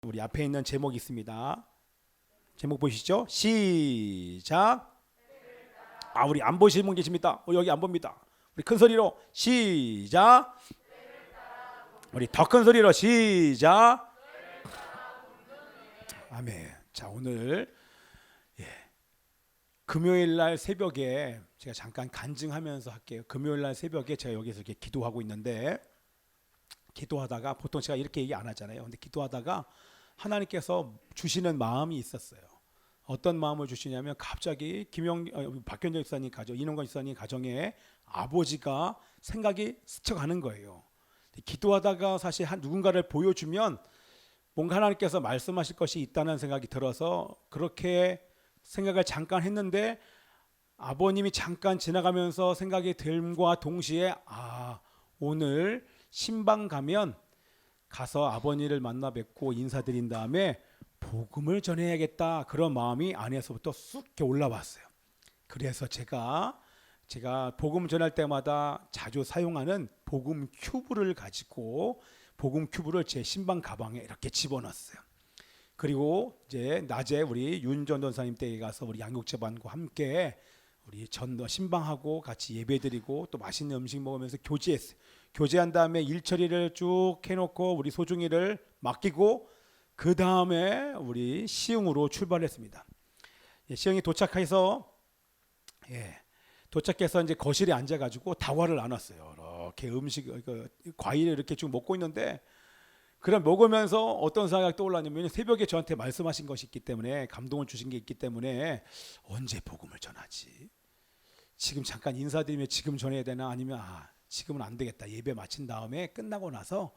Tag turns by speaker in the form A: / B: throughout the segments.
A: 우리 앞에 있는 제목이 있습니다. 제목 보시죠. 시작. 우리 안 보시는 분 계십니다. 여기 안 봅니다. 우리 큰 소리로 시작. 우리 더 큰 소리로 시작. 아멘. 자, 오늘 금요일 날 새벽에 제가 잠깐 간증하면서 할게요. 금요일 날 새벽에 제가 여기서 이렇게 기도하고 있는데, 기도하다가 보통 제가 이렇게 얘기 안 하잖아요. 근데 기도하다가 하나님께서 주시는 마음이 있었어요. 어떤 마음을 주시냐면, 갑자기 박현정 집사님 가정, 이농건 집사님 가정에 아버지가 생각이 스쳐가는 거예요. 기도하다가 사실 누군가를 보여주면 뭔가 하나님께서 말씀하실 것이 있다는 생각이 들어서 그렇게 생각을 잠깐 했는데, 아버님이 잠깐 지나가면서 생각이 듦과 동시에 오늘 신방 가서 아버님을 만나 뵙고 인사드린 다음에 복음을 전해야겠다, 그런 마음이 안에서부터 쑥 올라왔어요. 그래서 제가 복음 전할 때마다 자주 사용하는 복음 큐브를 가지고 복음 큐브를 제 신방 가방에 이렇게 집어넣었어요. 그리고 이제 낮에 우리 윤전 전사님 댁에 가서 우리 양육제반과 함께 우리 신방하고 같이 예배드리고 또 맛있는 음식 먹으면서 교제했어요. 교제한 다음에 일 처리를 쭉 해놓고 우리 소중이를 맡기고 그 다음에 우리 시흥으로 출발했습니다. 시흥이 도착해서 이제 거실에 앉아가지고 다과를 나눴어요. 이렇게 과일을 이렇게 쭉 먹고 있는데, 그럼 먹으면서 어떤 생각이 떠올랐냐면, 새벽에 저한테 말씀하신 것이 있기 때문에, 감동을 주신 게 있기 때문에 언제 복음을 전하지? 지금 잠깐 인사드리면 지금 전해야 되나? 아니면 지금은 안 되겠다, 예배 마친 다음에 끝나고 나서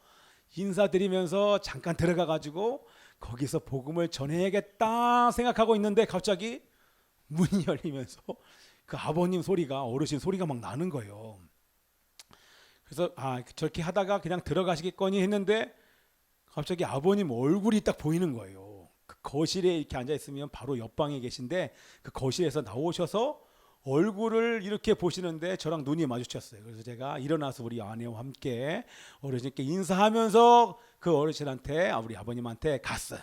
A: 인사드리면서 잠깐 들어가가지고 거기서 복음을 전해야겠다 생각하고 있는데, 갑자기 문이 열리면서 그 아버님 소리가, 어르신 소리가 막 나는 거예요. 그래서 저렇게 하다가 그냥 들어가시겠거니 했는데, 갑자기 아버님 얼굴이 딱 보이는 거예요. 그 거실에 이렇게 앉아 있으면 바로 옆방에 계신데, 그 거실에서 나오셔서 얼굴을 이렇게 보시는데 저랑 눈이 마주쳤어요. 그래서 제가 일어나서 우리 아내와 함께 어르신께 인사하면서 그 어르신한테, 우리 아버님한테 갔어요.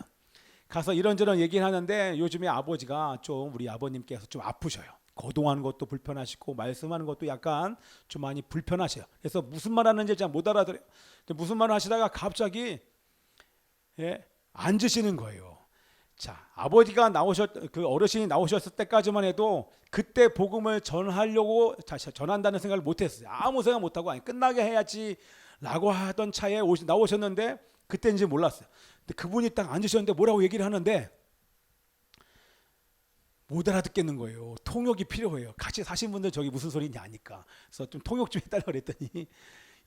A: 가서 이런저런 얘기를 하는데, 요즘에 아버지가 좀, 우리 아버님께서 좀 아프셔요. 거동하는 것도 불편하시고 말씀하는 것도 약간 좀 많이 불편하셔요. 그래서 무슨 말 하는지 잘 못 알아들어요. 무슨 말을 하시다가 갑자기 앉으시는 거예요. 자, 아버지가 그 어르신이 나오셨을 때까지만 해도 그때 복음을 전한다는 생각을 못했어요. 아무 생각 못하고 끝나게 해야지라고 하던 차에 나오셨는데, 그때인지 몰랐어요. 근데 그분이 딱 앉으셨는데 뭐라고 얘기를 하는데 못 알아듣겠는 거예요. 통역이 필요해요. 같이 사신 분들 저기 무슨 소리인지 아니까. 그래서 좀 통역 좀 해달라고 그랬더니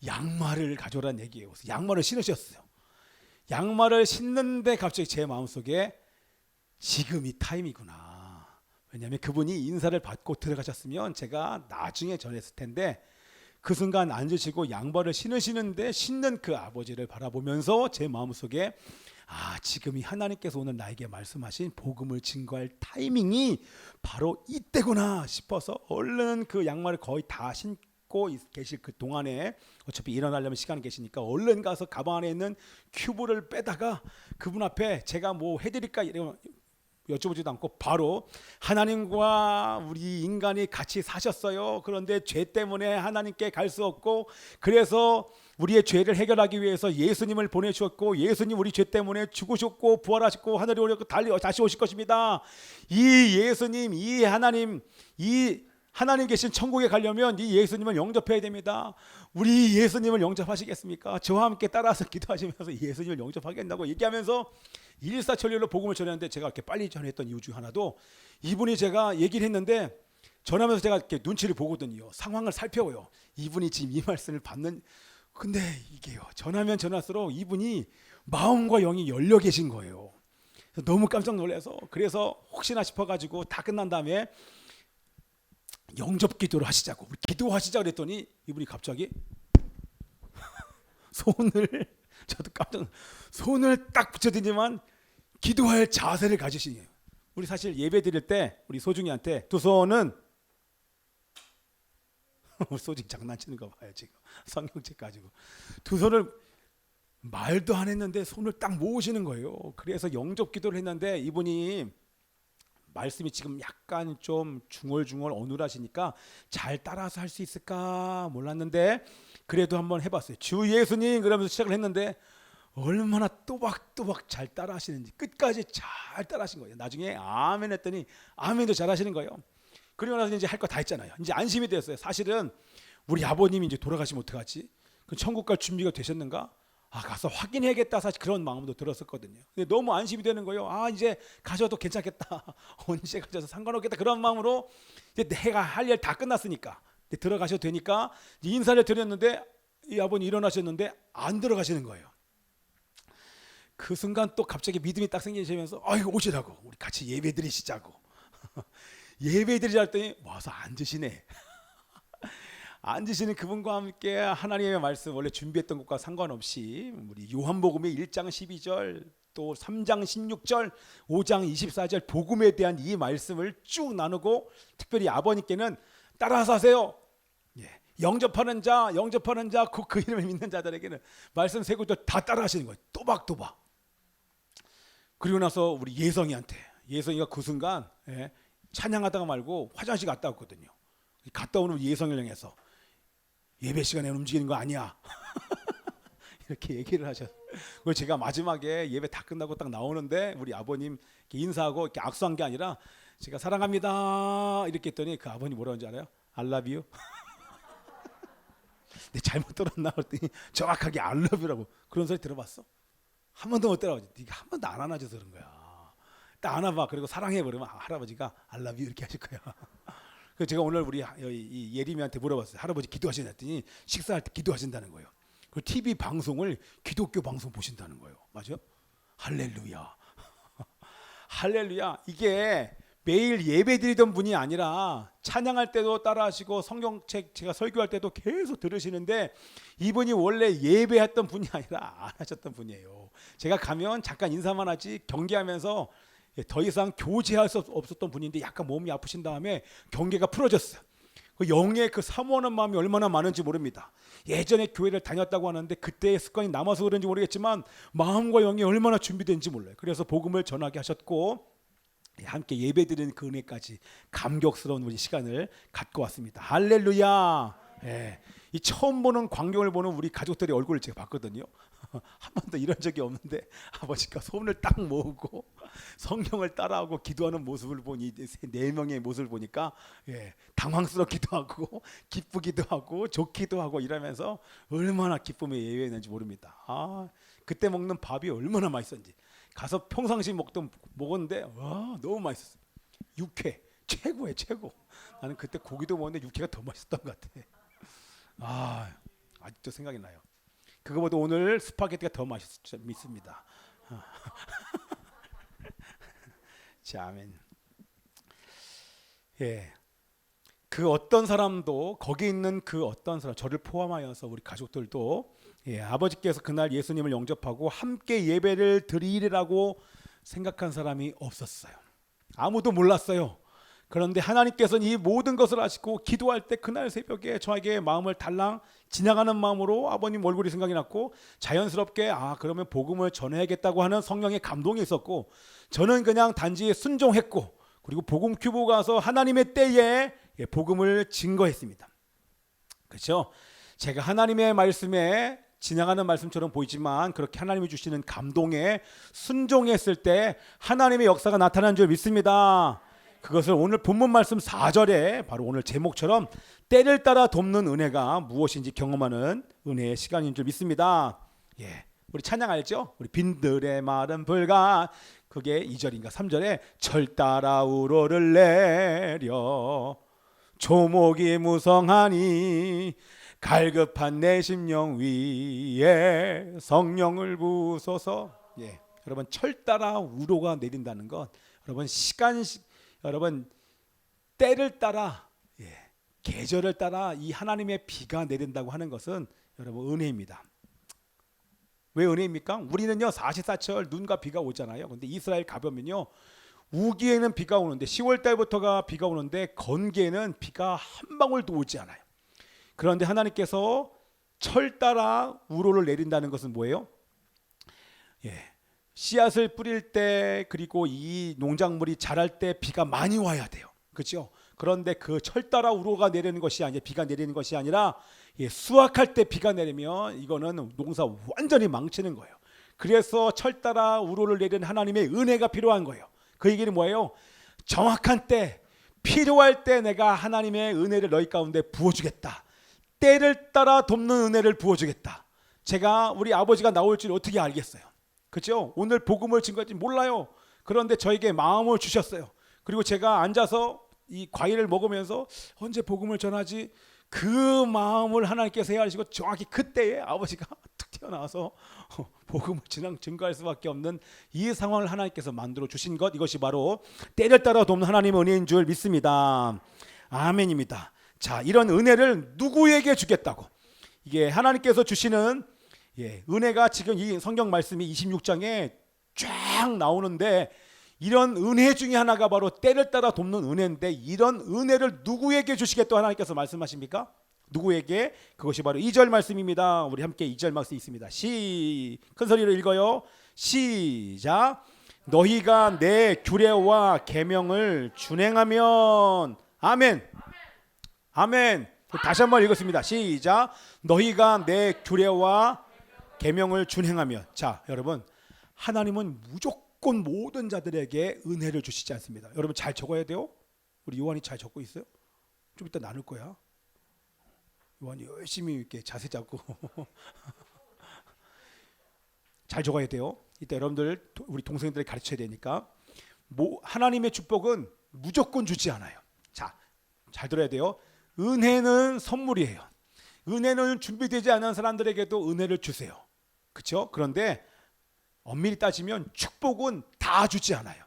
A: 양말을 가져오라는 얘기예요. 그래서 양말을 신으셨어요. 양말을 신는데 갑자기 제 마음속에 지금이 타임이구나. 왜냐하면 그분이 인사를 받고 들어가셨으면 제가 나중에 전했을 텐데, 그 순간 앉으시고 양발을 신으시는데, 신는 그 아버지를 바라보면서 제 마음속에 지금이 하나님께서 오늘 나에게 말씀하신 복음을 증거할 타이밍이 바로 이때구나 싶어서 얼른 그 양말을 거의 다 신고 계실 그 동안에, 어차피 일어나려면 시간이 계시니까 얼른 가서 가방 안에 있는 큐브를 빼다가 그분 앞에 제가 뭐 해드릴까 이러면 여쭤보지도 않고 바로, 하나님과 우리 인간이 같이 사셨어요. 그런데 죄 때문에 하나님께 갈 수 없고, 그래서 우리의 죄를 해결하기 위해서 예수님을 보내주셨고, 예수님 우리 죄 때문에 죽으셨고 부활하셨고 하늘에 오셨고 다시 오실 것입니다. 이 예수님, 이 하나님 계신 천국에 가려면 이 예수님을 영접해야 됩니다. 우리 예수님을 영접하시겠습니까? 저와 함께 따라서 기도하시면서 예수님을 영접하겠다고 얘기하면서 일사천리로 복음을 전했는데, 제가 이렇게 빨리 전했던 이유 중 하나도, 이분이 제가 얘기를 했는데 전하면서 제가 이렇게 눈치를 보거든요. 상황을 살펴요. 이분이 지금 이 말씀을 받는, 근데 이게요, 전하면 전할수록 이분이 마음과 영이 열려 계신 거예요. 너무 깜짝 놀라서, 그래서 혹시나 싶어가지고 다 끝난 다음에 영접 기도를 하시자고, 기도하시자 그랬더니 이분이 갑자기 저도 깜짝, 손을 딱 붙여드리지만 기도할 자세를 가지시네요. 우리 사실 예배 드릴 때 우리 소중이한테 두 손은 우리 소중이 장난치는 거 봐요. 지금 성경책 가지고 두 손을 말도 안 했는데 손을 딱 모으시는 거예요. 그래서 영접 기도를 했는데 이분이 말씀이 지금 약간 좀 중얼중얼 어눌하시니까 잘 따라서 할 수 있을까 몰랐는데 그래도 한번 해봤어요. 주 예수님 그러면서 시작을 했는데 얼마나 또박또박 잘 따라하시는지 끝까지 잘 따라하신 거예요. 나중에 아멘 했더니 아멘도 잘 하시는 거예요. 그리고 나서 이제 할 거 다 했잖아요. 이제 안심이 됐어요. 사실은 우리 아버님이 이제 돌아가시면 어떡하지? 그 천국 갈 준비가 되셨는가? 아, 가서 확인해야겠다. 사실 그런 마음도 들었었거든요. 근데 너무 안심이 되는 거예요. 아, 이제 가셔도 괜찮겠다. 언제 가셔도 상관없겠다. 그런 마음으로 이제 내가 할 일 다 끝났으니까 이제 들어가셔도 되니까 이제 인사를 드렸는데 이 아버님 일어나셨는데 안 들어가시는 거예요. 그 순간 또 갑자기 믿음이 딱 생기시면서 아이고 오시라고 우리 같이 예배 드리시자고 예배 드리자 했더니 와서 앉으시네. 앉으시는 그분과 함께 하나님의 말씀 원래 준비했던 것과 상관없이 우리 요한복음의 1장 12절 또 3장 16절 5장 24절 복음에 대한 이 말씀을 쭉 나누고 특별히 아버님께는 따라서 하세요. 예. 영접하는 자 그 이름을 믿는 자들에게는 말씀 세 구절 다 따라하시는 거예요. 또박또박. 그리고 나서 우리 예성이가 그 순간 찬양하다가 말고 화장실 갔다 왔거든요. 갔다 오는 예성이를 향해서 예배 시간에 움직이는 거 아니야. 이렇게 얘기를 하셨어요. 그리고 제가 마지막에 예배 다 끝나고 딱 나오는데 우리 아버님 이렇게 인사하고 이렇게 악수한 게 아니라 제가 사랑합니다 이렇게 했더니 그 아버님 뭐라고 하는지 알아요? I love you. 내 잘못 들었나 그랬더니 정확하게 I love you라고. 그런 소리 들어봤어? 한 번도 못 따라오지. 네가 한 번도 안 안아줘서 그런 거야. 딱 안아봐. 그리고 사랑해 그러면 할아버지가 I love you 이렇게 하실 거야. 그래서 제가 오늘 우리 이 예림이한테 물어봤어요. 할아버지 기도하시나 했더니 식사할 때 기도하신다는 거예요. 그 TV 방송을 기독교 방송 보신다는 거예요. 맞아요? 할렐루야. 할렐루야. 이게 매일 예배 드리던 분이 아니라 찬양할 때도 따라하시고 성경책 제가 설교할 때도 계속 들으시는데 이분이 원래 예배했던 분이 아니라 안 하셨던 분이에요. 제가 가면 잠깐 인사만 하지 경계하면서 더 이상 교제할 수 없었던 분인데 약간 몸이 아프신 다음에 경계가 풀어졌어요. 그 영의 그 사모하는 마음이 얼마나 많은지 모릅니다. 예전에 교회를 다녔다고 하는데 그때의 습관이 남아서 그런지 모르겠지만 마음과 영이 얼마나 준비된지 몰라요. 그래서 복음을 전하게 하셨고 함께 예배드리는 그 은혜까지 감격스러운 우리 시간을 갖고 왔습니다. 할렐루야. 예. 이 처음 보는 광경을 보는 우리 가족들의 얼굴을 제가 봤거든요. 한 번도 이런 적이 없는데 아버지가 손을 딱 모으고 성경을 따라하고 기도하는 모습을 보니 네 명의 모습을 보니까 당황스럽기도 하고 기쁘기도 하고 좋기도 하고 이러면서 얼마나 기쁨에 예외했는지 모릅니다. 아, 그때 먹는 밥이 얼마나 맛있었는지 가서 평상시 먹었는데 와, 너무 맛있었어요. 육회 최고예요, 최고. 나는 그때 고기도 먹었는데 육회가 더 맛있었던 것 같아. 아, 아직도 생각이 나요. 그거보다 오늘 스파게티가 더 맛있습니다. 자, 아멘. 예, 그 어떤 사람도 거기 있는 그 어떤 사람 저를 포함하여서 우리 가족들도 아버지께서 그날 예수님을 영접하고 함께 예배를 드리리라고 생각한 사람이 없었어요. 아무도 몰랐어요. 그런데 하나님께서는 이 모든 것을 아시고 기도할 때 그날 새벽에 저에게 마음을 달랑 지나가는 마음으로 아버님 얼굴이 생각이 났고 자연스럽게 그러면 복음을 전해야겠다고 하는 성령의 감동이 있었고 저는 그냥 단지 순종했고 그리고 복음 큐브 가서 하나님의 때에 복음을 증거했습니다. 그렇죠? 제가 하나님의 말씀에 지나가는 말씀처럼 보이지만 그렇게 하나님이 주시는 감동에 순종했을 때 하나님의 역사가 나타난 줄 믿습니다. 그것을 오늘 본문 말씀 4절에 바로 오늘 제목처럼 때를 따라 돕는 은혜가 무엇인지 경험하는 은혜의 시간인 줄 믿습니다. 우리 찬양 알죠? 우리 빈들의 마른 불가 그게 2절인가 3절에 철 따라 우러를 내려 조목이 무성하니 갈급한 내 심령 위에 성령을 부소서. 여러분 철 따라 우로가 내린다는 것 여러분 때를 따라 계절을 따라 이 하나님의 비가 내린다고 하는 것은 여러분 은혜입니다. 왜 은혜입니까? 우리는요 44철 눈과 비가 오잖아요. 근데 이스라엘 가보면요 우기에는 비가 오는데 10월 달부터가 비가 오는데 건기에는 비가 한 방울도 오지 않아요. 그런데 하나님께서 철 따라 우로를 내린다는 것은 뭐예요? 예, 씨앗을 뿌릴 때 그리고 이 농작물이 자랄 때 비가 많이 와야 돼요. 그렇죠? 그런데 그 철따라 우로가 내리는 것이 아니라 비가 내리는 것이 아니라 예, 수확할 때 비가 내리면 이거는 농사 완전히 망치는 거예요. 그래서 철따라 우로를 내리는 하나님의 은혜가 필요한 거예요. 그 얘기는 뭐예요? 정확한 때 필요할 때 내가 하나님의 은혜를 너희 가운데 부어주겠다. 때를 따라 돕는 은혜를 부어주겠다. 제가 우리 아버지가 나올 줄 어떻게 알겠어요? 그렇죠? 오늘 복음을 증거할지 몰라요. 그런데 저에게 마음을 주셨어요. 그리고 제가 앉아서 이 과일을 먹으면서 언제 복음을 전하지? 그 마음을 하나님께서 헤아리시고 정확히 그때에 아버지가 툭 튀어나와서 복음을 증거할 수밖에 없는 이 상황을 하나님께서 만들어 주신 것, 이것이 바로 때를 따라 돕는 하나님의 은혜인 줄 믿습니다. 아멘입니다. 자, 이런 은혜를 누구에게 주겠다고? 이게 하나님께서 주시는 은혜가 지금 이 성경 말씀이 26장에 쫙 나오는데, 이런 은혜 중에 하나가 바로 때를 따라 돕는 은혜인데, 이런 은혜를 누구에게 주시겠다고 하나님께서 말씀하십니까? 누구에게? 그것이 바로 2절 말씀입니다. 우리 함께 2절 말씀 있습니다. 큰 소리로 읽어요. 시작. 너희가 내 규례와 계명을 준행하면. 아멘. 아멘. 다시 한번 읽겠습니다. 시작. 너희가 내 규례와 계명을 준행하면. 자, 여러분, 하나님은 무조건 모든 자들에게 은혜를 주시지 않습니다. 여러분 잘 적어야 돼요. 우리 요한이 잘 적고 있어요? 좀 이따 나눌 거야. 요한이 열심히 이렇게 자세 잡고 잘 적어야 돼요. 이때 여러분들, 우리 동생들을 가르쳐야 되니까. 하나님의 축복은 무조건 주지 않아요. 자, 잘 들어야 돼요. 은혜는 선물이에요. 은혜는 준비되지 않은 사람들에게도 은혜를 주세요. 그렇죠? 그런데 엄밀히 따지면 축복은 다 주지 않아요.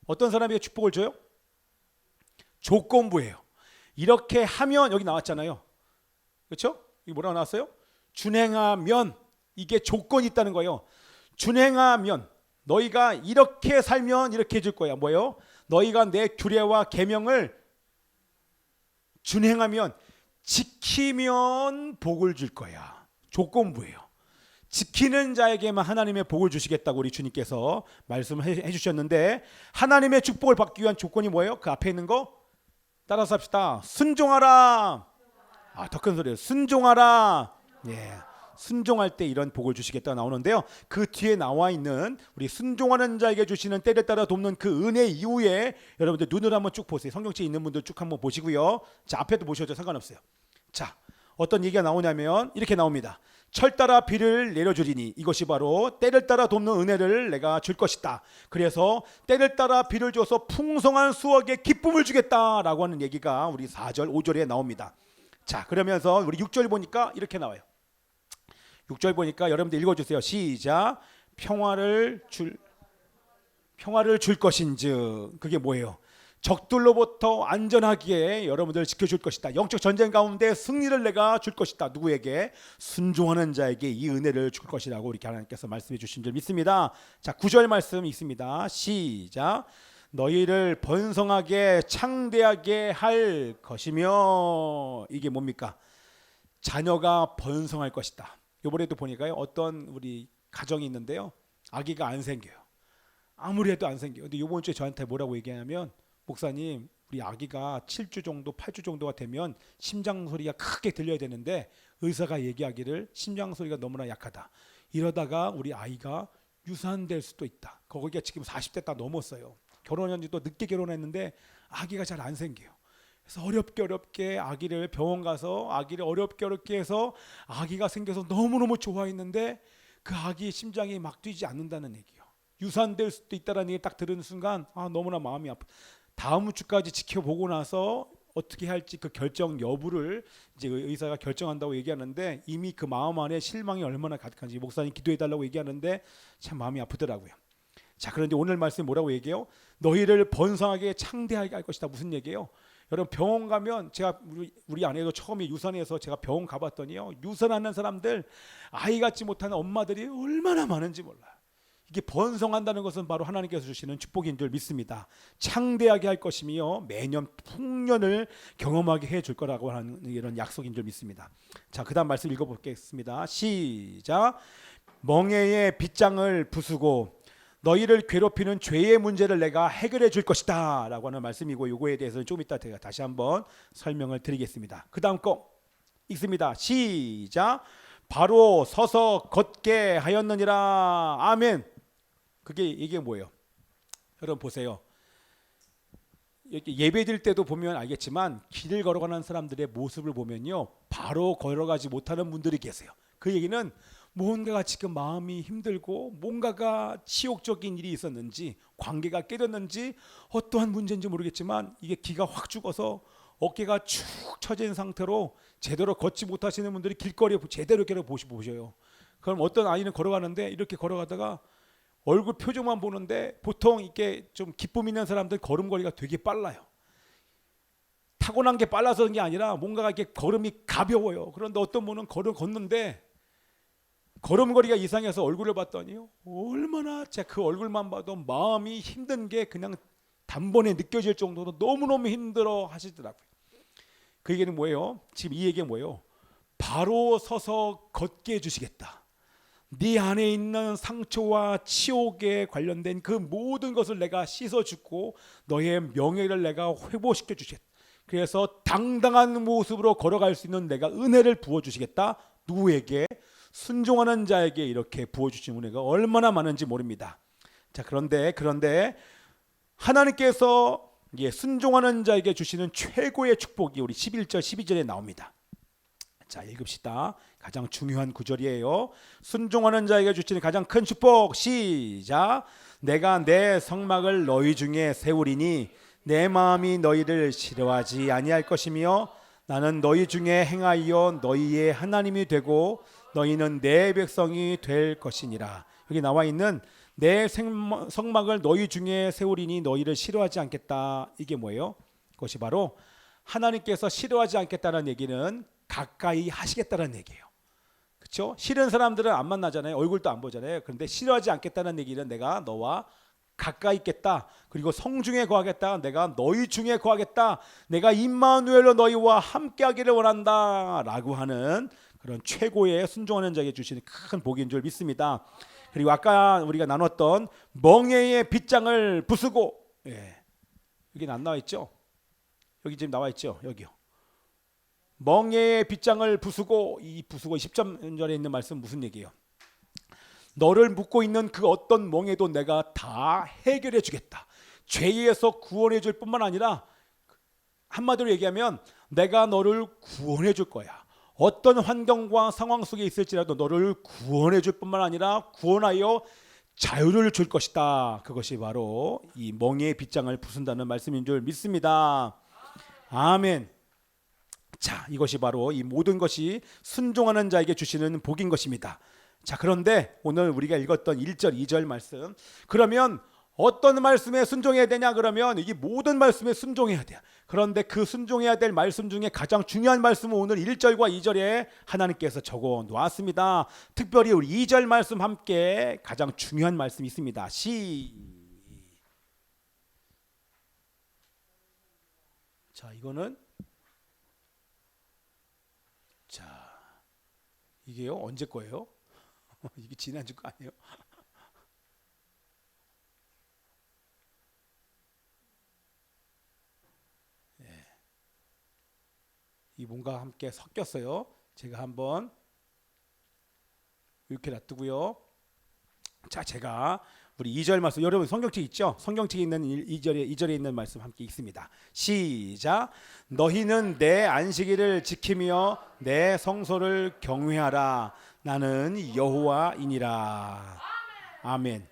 A: 어떤 사람에게 축복을 줘요? 조건부예요. 이렇게 하면, 여기 나왔잖아요. 그렇죠? 이게 뭐라고 나왔어요? 준행하면, 이게 조건이 있다는 거예요. 준행하면, 너희가 이렇게 살면 이렇게 해줄 거야. 뭐예요? 너희가 내 규례와 계명을 준행하면, 지키면 복을 줄 거야. 조건부예요. 지키는 자에게만 하나님의 복을 주시겠다고 우리 주님께서 말씀을 해주셨는데, 하나님의 축복을 받기 위한 조건이 뭐예요? 그 앞에 있는 거 따라서 합시다. 순종하라. 더 큰 소리예요. 순종하라. 예, 순종할 때 이런 복을 주시겠다 나오는데요. 그 뒤에 나와 있는 우리 순종하는 자에게 주시는 때를 따라 돕는 그 은혜 이후에 여러분들 눈을 한번 쭉 보세요. 성경책에 있는 분들 쭉 한번 보시고요. 자, 앞에도 보셔도 상관없어요. 자, 어떤 얘기가 나오냐면 이렇게 나옵니다. 철 따라 비를 내려주리니 이것이 바로 때를 따라 돕는 은혜를 내가 줄 것이다. 그래서 때를 따라 비를 줘서 풍성한 수확에 기쁨을 주겠다라고 하는 얘기가 우리 4절 5절에 나옵니다. 자, 그러면서 우리 6절 보니까 이렇게 나와요. 6절 보니까 여러분들 읽어주세요. 시작. 평화를 줄 것인즉. 그게 뭐예요? 적들로부터 안전하게 여러분들 지켜줄 것이다. 영적 전쟁 가운데 승리를 내가 줄 것이다. 누구에게? 순종하는 자에게 이 은혜를 줄 것이라고 우리 하나님께서 말씀해 주신 줄 믿습니다. 자, 9절 말씀 있습니다. 시작. 너희를 번성하게 창대하게 할 것이며. 이게 뭡니까? 자녀가 번성할 것이다. 이번에도 보니까요, 어떤 우리 가정이 있는데요, 아기가 안 생겨요. 아무리 해도 안 생겨요. 근데 이번 주에 저한테 뭐라고 얘기하냐면, 목사님, 우리 아기가 7주 정도 8주 정도가 되면 심장 소리가 크게 들려야 되는데 의사가 얘기하기를 심장 소리가 너무나 약하다. 이러다가 우리 아이가 유산될 수도 있다. 거기가 지금 40대 딱 넘었어요. 결혼한 지도 늦게 결혼했는데 아기가 잘 안 생겨요. 그래서 어렵게 아기를 병원 가서 아기를 어렵게 해서 아기가 생겨서 너무너무 좋아했는데 그 아기의 심장이 막 뛰지 않는다는 얘기예요. 유산될 수도 있다는 얘기 딱 들은 순간 너무나 마음이 아프. 다음 주까지 지켜보고 나서 어떻게 할지 그 결정 여부를 이제 의사가 결정한다고 얘기하는데, 이미 그 마음 안에 실망이 얼마나 가득한지 목사님 기도해달라고 얘기하는데 참 마음이 아프더라고요. 자, 그런데 오늘 말씀이 뭐라고 얘기해요? 너희를 번성하게 창대하게 할 것이다. 무슨 얘기예요? 여러분, 병원 가면, 제가 우리 아내도 처음에 유산해서 제가 병원 가봤더니요, 유산하는 사람들, 아이 갖지 못하는 엄마들이 얼마나 많은지 몰라요. 이게 번성한다는 것은 바로 하나님께서 주시는 축복인 줄 믿습니다. 창대하게 할 것이며 매년 풍년을 경험하게 해줄 거라고 하는 이런 약속인 줄 믿습니다. 자, 그 다음 말씀 읽어보겠습니다. 시작. 멍에의 빗장을 부수고 너희를 괴롭히는 죄의 문제를 내가 해결해 줄 것이다 라고 하는 말씀이고, 요거에 대해서는 좀 이따 제가 다시 한번 설명을 드리겠습니다. 그 다음 거 읽습니다. 시작. 바로 서서 걷게 하였느니라. 아멘. 이게 뭐예요? 여러분 보세요. 예배 드릴 때도 보면 알겠지만 길을 걸어가는 사람들의 모습을 보면요, 바로 걸어가지 못하는 분들이 계세요. 그 얘기는 뭔가가 지금 마음이 힘들고 뭔가가 치욕적인 일이 있었는지, 관계가 깨졌는지, 어떠한 문제인지 모르겠지만 이게 기가 확 죽어서 어깨가 축 처진 상태로 제대로 걷지 못하시는 분들이 길거리에 제대로 이렇게 보셔요. 그럼 어떤 아이는 걸어가는데 이렇게 걸어가다가 얼굴 표정만 보는데, 보통 이렇게 좀 기쁨 있는 사람들 걸음걸이가 되게 빨라요. 타고난 게 빨라서 그런 게 아니라 뭔가가 이렇게 걸음이 가벼워요. 그런데 어떤 분은 걷는데 걸음걸이가 이상해서 얼굴을 봤더니요, 얼마나 제가 그 얼굴만 봐도 마음이 힘든 게 그냥 단번에 느껴질 정도로 너무너무 힘들어 하시더라고요. 그 얘기는 뭐예요? 지금 이 얘기가 뭐예요? 바로 서서 걷게 해주시겠다. 네 안에 있는 상처와 치욕에 관련된 그 모든 것을 내가 씻어주고 너의 명예를 내가 회복시켜 주시겠다. 그래서 당당한 모습으로 걸어갈 수 있는 내가 은혜를 부어주시겠다. 누구에게? 순종하는 자에게 이렇게 부어주시는 은혜가 얼마나 많은지 모릅니다. 자, 그런데 하나님께서 순종하는 자에게 주시는 최고의 축복이 우리 11절 12절에 나옵니다. 자, 읽읍시다. 가장 중요한 구절이에요. 순종하는 자에게 주시는 가장 큰 축복. 시작. 내가 내 성막을 너희 중에 세우리니 내 마음이 너희를 싫어하지 아니할 것이며 나는 너희 중에 행하여 너희의 하나님이 되고 너희는 내 백성이 될 것이니라. 여기 나와 있는 내 성막을 너희 중에 세우리니 너희를 싫어하지 않겠다. 이게 뭐예요? 그것이 바로 하나님께서 싫어하지 않겠다는 얘기는 가까이 하시겠다는 얘기예요. 그렇죠? 싫은 사람들은 안 만나잖아요. 얼굴도 안 보잖아요. 그런데 싫어하지 않겠다는 얘기는 내가 너와 가까이 있겠다. 그리고 성중에 거하겠다. 내가 너희 중에 거하겠다. 내가 임마누엘로 너희와 함께하기를 원한다 라고 하는 그런 최고의 순종하는 자에게 주시는 큰 복인 줄 믿습니다. 그리고 아까 우리가 나눴던 멍에의 빗장을 부수고, 여기 안 나와 있죠? 여기 지금 나와 있죠? 여기요. 멍에의 빗장을 부수고, 이 부수고 10절 있는 말씀 무슨 얘기예요? 너를 묶고 있는 그 어떤 멍에도 내가 다 해결해 주겠다. 죄에서 구원해 줄 뿐만 아니라 한마디로 얘기하면 내가 너를 구원해 줄 거야. 어떤 환경과 상황 속에 있을지라도 너를 구원해 줄 뿐만 아니라 구원하여 자유를 줄 것이다. 그것이 바로 이 멍에의 빗장을 부순다는 말씀인 줄 믿습니다. 아멘. 자, 이것이 바로 이 모든 것이 순종하는 자에게 주시는 복인 것입니다. 자, 그런데 오늘 우리가 읽었던 1절, 2절 말씀, 그러면 어떤 말씀에 순종해야 되냐? 그러면 이게 모든 말씀에 순종해야 돼요. 그런데 그 순종해야 될 말씀 중에 가장 중요한 말씀은 오늘 1절과 2절에 하나님께서 적어 놓았습니다. 특별히 우리 2절 말씀 함께 가장 중요한 말씀이 있습니다. 자, 이거는 이게요, 언제 거예요? 이게 지난주 거 아니에요? 이 뭔가 함께 섞였어요. 제가 한번 이렇게 놔두고요. 자, 제가 우리 2절 말씀, 여러분 성경책 있죠? 성경책에 있는 2절에 있는 말씀 함께 읽습니다. 시작. 너희는 내 안식일을 지키며 내 성소를 경외하라. 나는 여호와이니라. 아멘.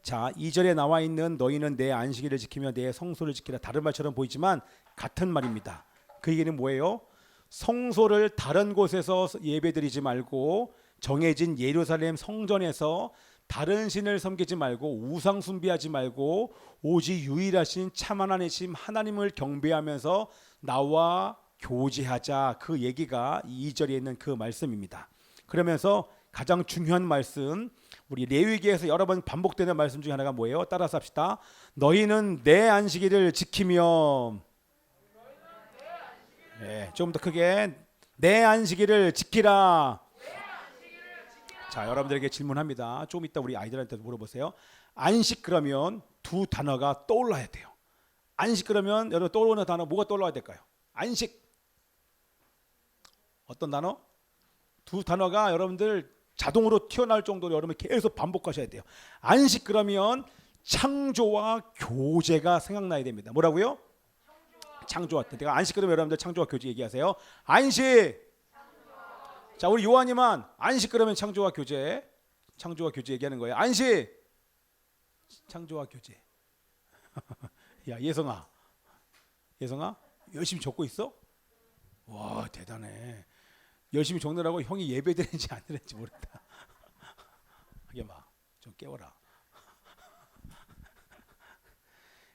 A: 자, 2절에 나와 있는 너희는 내 안식일을 지키며 내 성소를 지키라. 다른 말처럼 보이지만 같은 말입니다. 그 얘기는 뭐예요? 성소를 다른 곳에서 예배드리지 말고 정해진 예루살렘 성전에서 다른 신을 섬기지 말고 우상 숭배하지 말고 오직 유일하신 참 하나님이신 하나님을 경배하면서 나와 교제하자. 그 얘기가 2절에 있는 그 말씀입니다. 그러면서 가장 중요한 말씀, 우리 레위기에서 여러 번 반복되는 말씀 중에 하나가 뭐예요? 따라서 합시다. 너희는 내 안식일을 지키며, 좀 더 크게, 내 안식일을 지키라. 자, 여러분들에게 질문합니다. 좀 이따 우리 아이들한테도 물어보세요. 안식 그러면 두 단어가 떠올라야 돼요. 안식 그러면 여러분 떠오르는 단어 뭐가 떠올라야 될까요? 안식. 어떤 단어? 두 단어가 여러분들 자동으로 튀어나올 정도로 여러분 계속 반복하셔야 돼요. 안식 그러면 창조와 교제가 생각나야 됩니다. 뭐라고요? 창조와. 내가 안식 그러면 여러분들 창조와 교제 얘기하세요. 안식. 자, 우리 요한이만 안식 그러면 창조와 교제, 창조와 교제 얘기하는 거예요. 안식, 창조와 교제. 야, 예성아 열심히 적고 있어? 와, 대단해. 열심히 적느라고 형이 예배 드리는지 안 드리는지 모른다. 하게 좀 깨워라.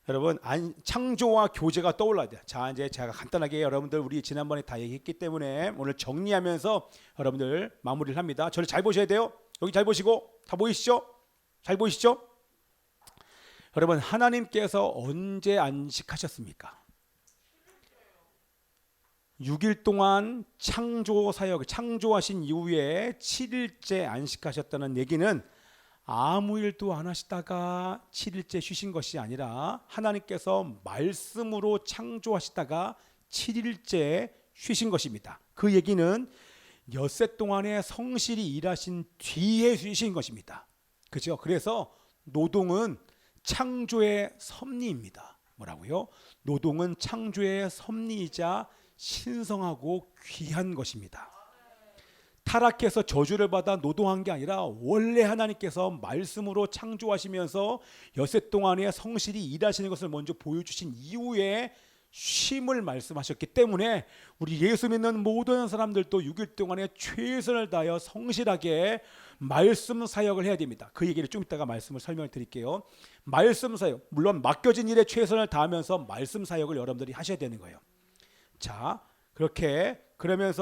A: 여러분, 창조와 교제가 떠올라야 돼요. 자, 이제 제가 간단하게 여러분들 우리 지난번에 다 얘기했기 때문에 오늘 정리하면서 여러분들 마무리를 합니다. 저를 잘 보셔야 돼요. 여기 잘 보시고 다 보이시죠? 잘 보이시죠? 여러분, 하나님께서 언제 안식하셨습니까? 6일 동안 창조 사역, 창조하신 이후에 7일째 안식하셨다는 얘기는 아무 일도 안 하시다가 7일째 쉬신 것이 아니라 하나님께서 말씀으로 창조하시다가 7일째 쉬신 것입니다. 그 얘기는 엿새 동안에 성실히 일하신 뒤에 쉬신 것입니다. 그죠? 그래서 노동은 창조의 섭리입니다. 뭐라고요? 노동은 창조의 섭리이자 신성하고 귀한 것입니다. 타락해서 저주를 받아 노동한 게 아니라 원래 하나님께서 말씀으로 창조하시면서 엿새 동안에 성실히 일하시는 것을 먼저 보여주신 이후에 쉼을 말씀하셨기 때문에 우리 예수 믿는 모든 사람들도 6일 동안에 최선을 다하여 성실하게 말씀 사역을 해야 됩니다. 그 얘기를 좀 이따가 말씀을 설명을 드릴게요. 말씀 사역, 물론 맡겨진 일에 최선을 다하면서 말씀 사역을 여러분들이 하셔야 되는 거예요. 자, 그렇게 그러면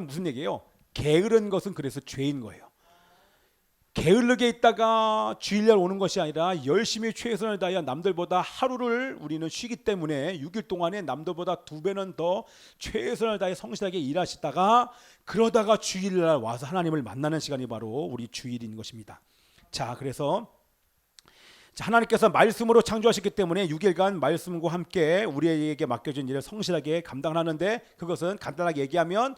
A: 무슨 얘기예요? 게으른 것은 그래서 죄인 거예요. 게을르게 있다가 주일날 오는 것이 아니라 열심히 최선을 다하여 남들보다 하루를 우리는 쉬기 때문에 6일 동안에 남들보다 2배는 더 최선을 다해 성실하게 일하시다가 그러다가 주일날 와서 하나님을 만나는 시간이 바로 우리 주일인 것입니다. 자, 그래서 하나님께서 말씀으로 창조하셨기 때문에 6일간 말씀과 함께 우리에게 맡겨진 일을 성실하게 감당하는데, 그것은 간단하게 얘기하면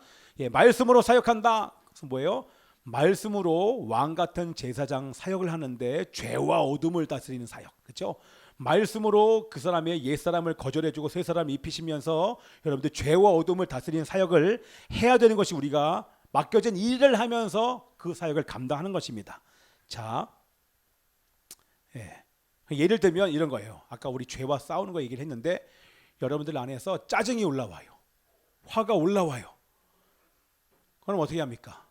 A: 말씀으로 사역한다. 그것은 뭐예요? 말씀으로 왕 같은 제사장 사역을 하는데 죄와 어둠을 다스리는 사역. 그렇죠? 말씀으로 그 사람의 옛사람을 거절해주고 새 사람을 입히시면서 여러분들 죄와 어둠을 다스리는 사역을 해야 되는 것이 우리가 맡겨진 일을 하면서 그 사역을 감당하는 것입니다. 자, 예를 들면 이런 거예요. 아까 우리 죄와 싸우는 거 얘기를 했는데 여러분들 안에서 짜증이 올라와요. 화가 올라와요. 그럼 어떻게 합니까?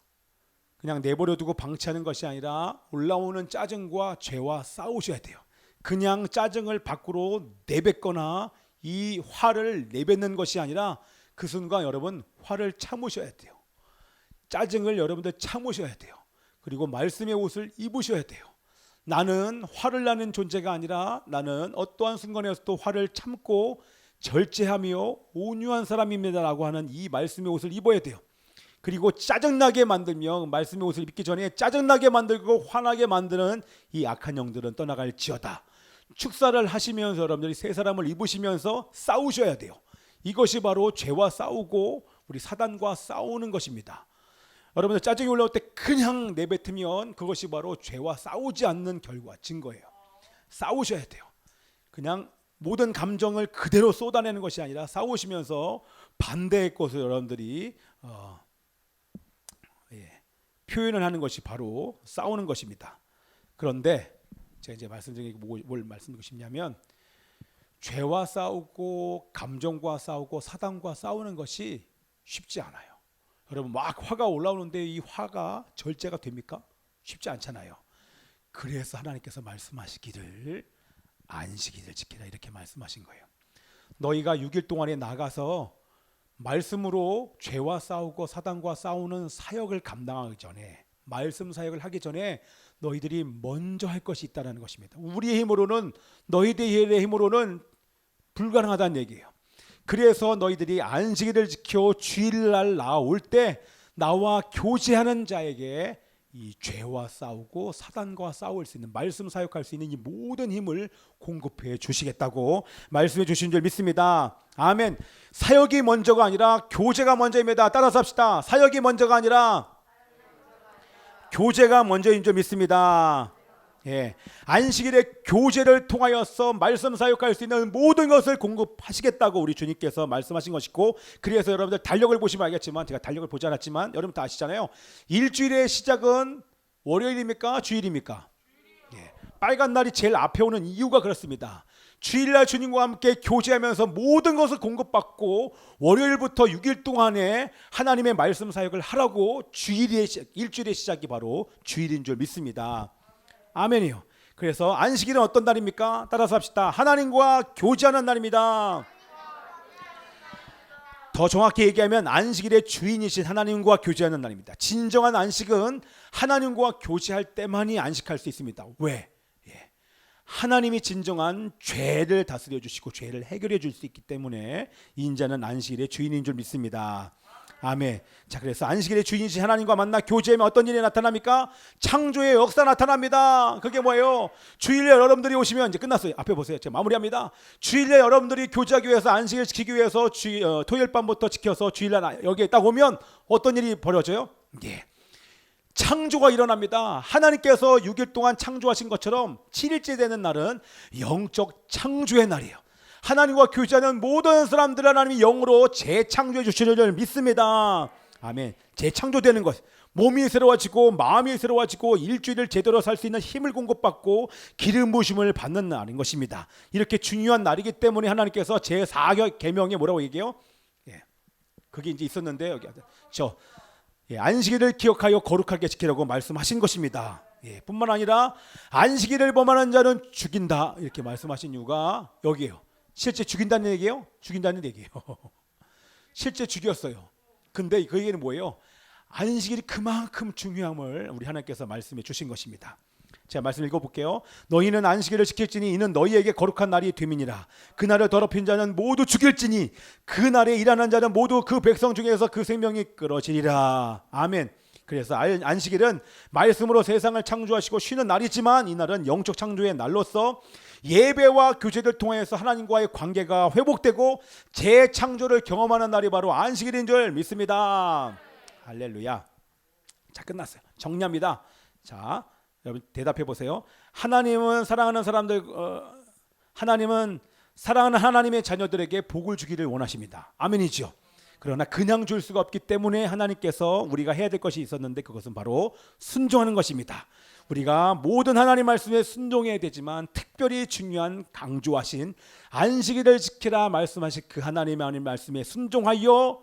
A: 그냥 내버려두고 방치하는 것이 아니라 올라오는 짜증과 죄와 싸우셔야 돼요. 그냥 짜증을 밖으로 내뱉거나 이 화를 내뱉는 것이 아니라 그 순간 여러분 화를 참으셔야 돼요. 짜증을 여러분들 참으셔야 돼요. 그리고 말씀의 옷을 입으셔야 돼요. 나는 화를 나는 존재가 아니라 나는 어떠한 순간에서도 화를 참고 절제하며 온유한 사람입니다라고 하는 이 말씀의 옷을 입어야 돼요. 그리고 짜증나게 만들며 말씀의 옷을 입기 전에 짜증나게 만들고 화나게 만드는 이 악한 영들은 떠나갈지어다. 축사를 하시면서 여러분들이 새 사람을 입으시면서 싸우셔야 돼요. 이것이 바로 죄와 싸우고 우리 사단과 싸우는 것입니다. 여러분들 짜증이 올라올 때 그냥 내뱉으면 그것이 바로 죄와 싸우지 않는 결과, 증거예요. 싸우셔야 돼요. 그냥 모든 감정을 그대로 쏟아내는 것이 아니라 싸우시면서 반대의 것을 여러분들이 표현을 하는 것이 바로 싸우는 것입니다. 그런데 제가 이제 말씀드리는 게 뭘 말씀드리고 싶냐면, 죄와 싸우고 감정과 싸우고 사단과 싸우는 것이 쉽지 않아요. 여러분 막 화가 올라오는데 이 화가 절제가 됩니까? 쉽지 않잖아요. 그래서 하나님께서 말씀하시기를 안식일을 지키라 이렇게 말씀하신 거예요. 너희가 6일 동안에 나가서 말씀으로 죄와 싸우고 사단과 싸우는 사역을 감당하기 전에, 말씀 사역을 하기 전에 너희들이 먼저 할 것이 있다는 것입니다. 우리의 힘으로는, 너희들의 힘으로는 불가능하다는 얘기예요. 그래서 너희들이 안식일을 지켜 주일날 나올 때 나와 교제하는 자에게 이 죄와 싸우고 사단과 싸울 수 있는, 말씀 사역할 수 있는 이 모든 힘을 공급해 주시겠다고 말씀해 주신 줄 믿습니다. 아멘. 사역이 먼저가 아니라 교제가 먼저입니다. 따라서 합시다. 사역이 먼저가 아니라 교제가 먼저인 줄 믿습니다. 예, 안식일에 교제를 통하여서 말씀 사역할 수 있는 모든 것을 공급하시겠다고 우리 주님께서 말씀하신 것이고, 그래서 여러분들 달력을 보시면 알겠지만, 제가 달력을 보지 않았지만 여러분 다 아시잖아요. 일주일의 시작은 월요일입니까? 주일입니까? 예, 빨간 날이 제일 앞에 오는 이유가 그렇습니다. 주일날 주님과 함께 교제하면서 모든 것을 공급받고 월요일부터 6일 동안에 하나님의 말씀 사역을 하라고 일주일의 시작이 바로 주일인 줄 믿습니다. 아멘이요. 그래서 안식일은 어떤 날입니까? 따라서 합시다. 하나님과 교제하는 날입니다. 더 정확히 얘기하면 안식일의 주인이신 하나님과 교제하는 날입니다. 진정한 안식은 하나님과 교제할 때만이 안식할 수 있습니다. 왜? 하나님이 진정한 죄를 다스려 주시고 죄를 해결해 줄 수 있기 때문에 인자는 안식일의 주인인 줄 믿습니다. 아멘. 자, 그래서 안식일의 주인이신 하나님과 만나 교제하면 어떤 일이 나타납니까? 창조의 역사 나타납니다. 그게 뭐예요? 주일에 여러분들이 오시면 이제 끝났어요. 앞에 보세요. 제가 마무리합니다. 주일에 여러분들이 교제하기 위해서, 안식일 지키기 위해서 토요일 밤부터 지켜서 주일날 여기에 딱 오면 어떤 일이 벌어져요? 예. 창조가 일어납니다. 하나님께서 6일 동안 창조하신 것처럼 7일째 되는 날은 영적 창조의 날이에요. 하나님과 교제하는 모든 사람들 하나님이 영으로 재창조해 주시는 줄 믿습니다. 아멘. 재창조되는 것, 몸이 새로워지고 마음이 새로워지고 일주일을 제대로 살 수 있는 힘을 공급받고 기름 부으심을 받는 날인 것입니다. 이렇게 중요한 날이기 때문에 하나님께서 제4계명에 뭐라고 얘기해요? 예, 그게 이제 있었는데 여기 안식일을 기억하여 거룩하게 지키라고 말씀하신 것입니다. 예, 뿐만 아니라 안식일을 범하는 자는 죽인다 이렇게 말씀하신 이유가 여기에요. 실제 죽인다는 얘기예요? 죽인다는 얘기예요. 실제 죽였어요. 근데 그 얘기는 뭐예요? 안식일이 그만큼 중요함을 우리 하나님께서 말씀해 주신 것입니다. 제가 말씀 읽어볼게요. 너희는 안식일을 지킬지니 이는 너희에게 거룩한 날이 됨이니라. 그날을 더럽힌 자는 모두 죽일지니 그날에 일하는 자는 모두 그 백성 중에서 그 생명이 끊어지리라. 아멘. 그래서 안식일은 말씀으로 세상을 창조하시고 쉬는 날이지만, 이날은 영적 창조의 날로서 예배와 교제를 통해서 하나님과의 관계가 회복되고 재창조를 경험하는 날이 바로 안식일인 줄 믿습니다. 할렐루야. 자, 끝났어요. 정리합니다. 자, 여러분 대답해 보세요. 하나님은 사랑하는 하나님의 자녀들에게 복을 주기를 원하십니다. 아멘이죠. 그러나 그냥 줄 수가 없기 때문에 하나님께서 우리가 해야 될 것이 있었는데, 그것은 바로 순종하는 것입니다. 우리가 모든 하나님 말씀에 순종해야 되지만 특별히 중요한 강조하신 안식일을 지키라 말씀하신 그 하나님의 말씀에 순종하여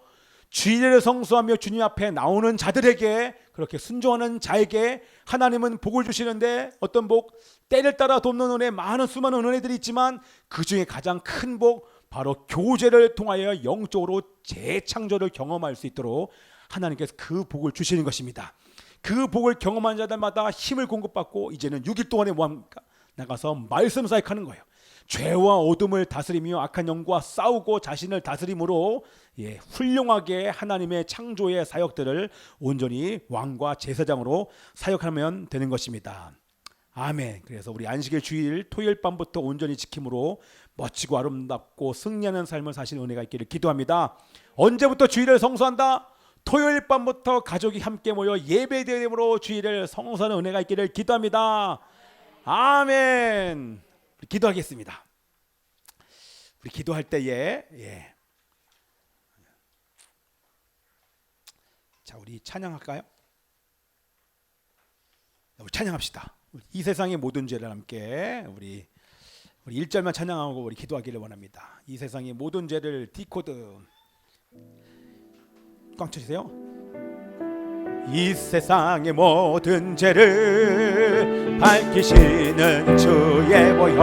A: 주일을 성수하며 주님 앞에 나오는 자들에게, 그렇게 순종하는 자에게 하나님은 복을 주시는데, 어떤 복? 때를 따라 돕는 은혜, 많은 수많은 은혜들이 있지만 그 중에 가장 큰 복, 바로 교제를 통하여 영적으로 재창조를 경험할 수 있도록 하나님께서 그 복을 주시는 것입니다. 그 복을 경험한 자들마다 힘을 공급받고 이제는 6일 동안에 뭐합니까? 나가서 말씀 사역하는 거예요. 죄와 어둠을 다스리며 악한 영과 싸우고 자신을 다스림으로 훌륭하게 하나님의 창조의 사역들을 온전히 왕과 제사장으로 사역하면 되는 것입니다. 아멘. 그래서 우리 안식일 주일 토요일 밤부터 온전히 지킴으로 멋지고 아름답고 승리하는 삶을 사시는 은혜가 있기를 기도합니다. 언제부터 주일을 성수한다? 토요일 밤부터 가족이 함께 모여 예배드림으로 주일을 성수하는 은혜가 있기를 기도합니다. 아멘. 우리 기도하겠습니다. 우리 기도할 때에 자, 우리 찬양할까요? 우리 찬양합시다. 이 세상의 모든 죄를 함께 우리 1절만 찬양하고 우리 기도하기를 원합니다. 이 세상의 모든 죄를 디코드 꽉 쳐주세요. 이 세상의 모든 죄를 밝히시는 주의 보혈,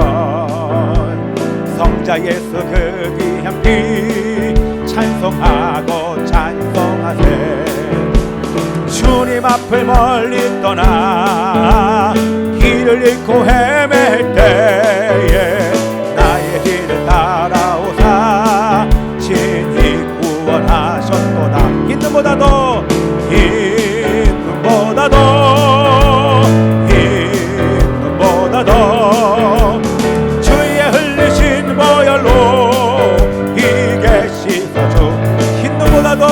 A: 성자 예수 그 귀한 피 찬송하고 찬송하세. 주님 앞을 멀리 떠나 길을 잃고 헤맬 때에 나의 길을 따라오사 친히 구원하셨도다. 힘든보다도 모여로 이게 씻어줘. 흰 눈보다도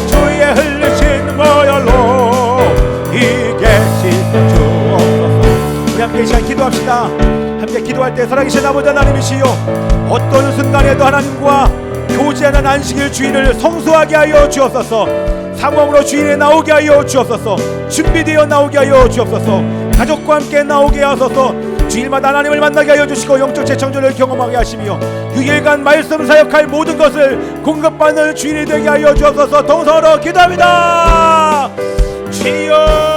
A: 주의 흘리신 모여로 이게 씻어주옵소서. 우리 함께 이 시간 기도합시다. 함께 기도할 때 살아계신 아버지 하나님이시여, 어떤 순간에도 하나님과 교제하는 안식일 주일을 성수하게 하여 주옵소서. 상황으로 주일에 나오게 하여 주옵소서. 준비되어 나오게 하여 주옵소서. 가족과 함께 나오게 하소서. 주일마다 하나님을 만나게 하여 주시고 영적 재창조를 경험하게 하시며 유일간 말씀 사역할 모든 것을 공급받는 주일이 되게 하여 주옵소서. 동서로 기도합니다. 주여